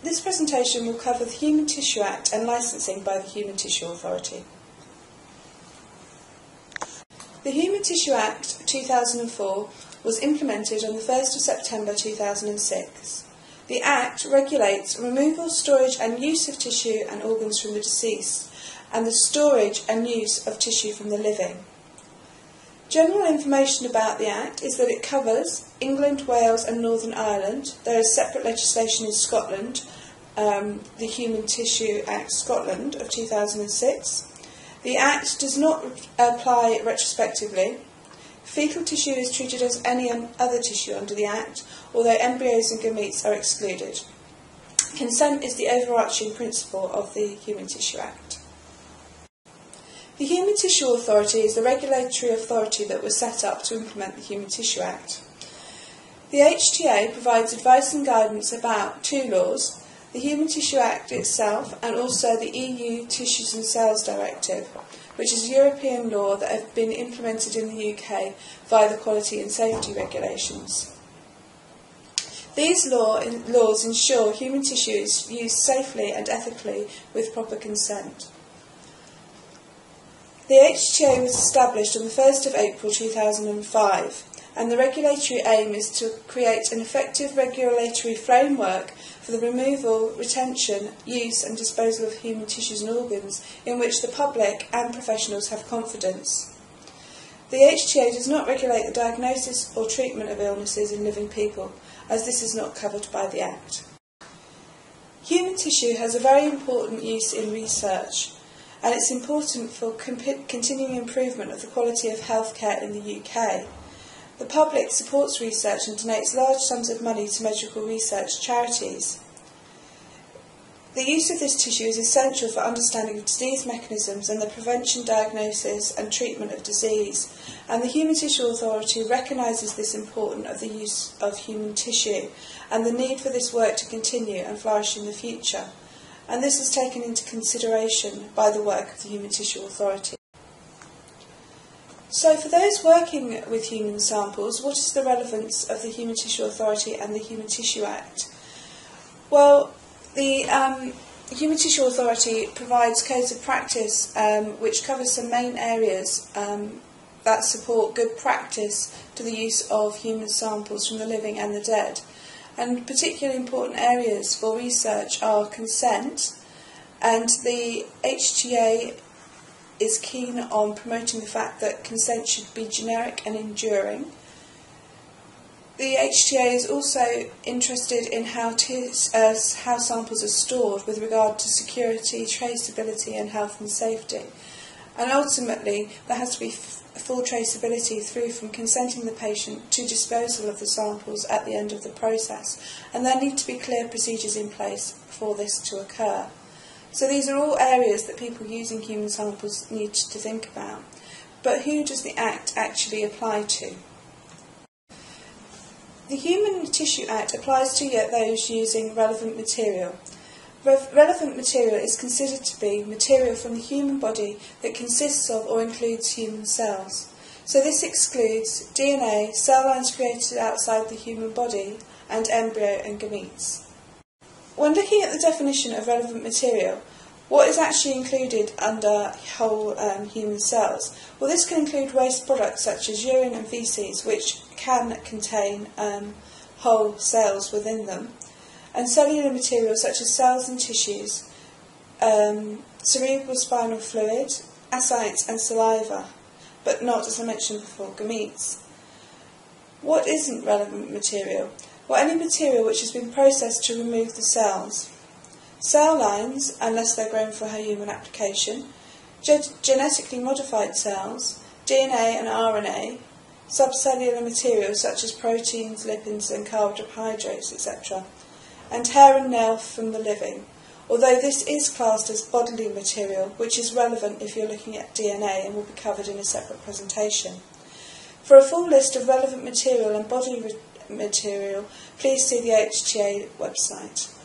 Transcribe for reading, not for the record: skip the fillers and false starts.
This presentation will cover the Human Tissue Act and licensing by the Human Tissue Authority. The Human Tissue Act 2004 was implemented on the 1st of September 2006. The Act regulates removal, storage and use of tissue and organs from the deceased, and the storage and use of tissue from the living. General information about the Act is that it covers England, Wales and Northern Ireland. There is separate legislation in Scotland, the Human Tissue Act Scotland of 2006. The Act does not apply retrospectively. Faecal tissue is treated as any other tissue under the Act, although embryos and gametes are excluded. Consent is the overarching principle of the Human Tissue Act. The Human Tissue Authority is the regulatory authority that was set up to implement the Human Tissue Act. The HTA provides advice and guidance about two laws, the Human Tissue Act itself and also the EU Tissues and Cells Directive, which is European law that have been implemented in the UK via the Quality and Safety Regulations. These laws ensure human tissue is used safely and ethically with proper consent. The HTA was established on the 1st of April 2005, and the regulatory aim is to create an effective regulatory framework for the removal, retention, use and disposal of human tissues and organs in which the public and professionals have confidence. The HTA does not regulate the diagnosis or treatment of illnesses in living people, as this is not covered by the Act. Human tissue has a very important use in research, and it's important for continuing improvement of the quality of healthcare in the UK. The public supports research and donates large sums of money to medical research charities. The use of this tissue is essential for understanding of disease mechanisms and the prevention, diagnosis and treatment of disease, and the Human Tissue Authority recognises this importance of the use of human tissue and the need for this work to continue and flourish in the future. And this is taken into consideration by the work of the Human Tissue Authority. So for those working with human samples, what is the relevance of the Human Tissue Authority and the Human Tissue Act? Well, the Human Tissue Authority provides codes of practice which cover some main areas that support good practice to the use of human samples from the living and the dead. And particularly important areas for research are consent, and the HTA is keen on promoting the fact that consent should be generic and enduring. The HTA is also interested in how samples are stored with regard to security, traceability and health and safety. And ultimately, there has to be full traceability through from consenting the patient to disposal of the samples at the end of the process. And there need to be clear procedures in place for this to occur. So these are all areas that people using human samples need to think about. But who does the Act actually apply to? The Human Tissue Act applies to those using relevant material. Relevant material is considered to be material from the human body that consists of or includes human cells. So this excludes DNA, cell lines created outside the human body, and embryo and gametes. When looking at the definition of relevant material, what is actually included under whole human cells? Well, this can include waste products such as urine and faeces, which can contain whole cells within them, and cellular material such as cells and tissues, cerebral spinal fluid, ascites and saliva, but not, as I mentioned before, gametes. What isn't relevant material? Well, any material which has been processed to remove the cells. Cell lines, unless they're grown for human application, genetically modified cells, DNA and RNA, subcellular materials such as proteins, lipids and carbohydrates, etc., and hair and nail from the living, although this is classed as bodily material, which is relevant if you're looking at DNA and will be covered in a separate presentation. For a full list of relevant material and bodily material, please see the HTA website.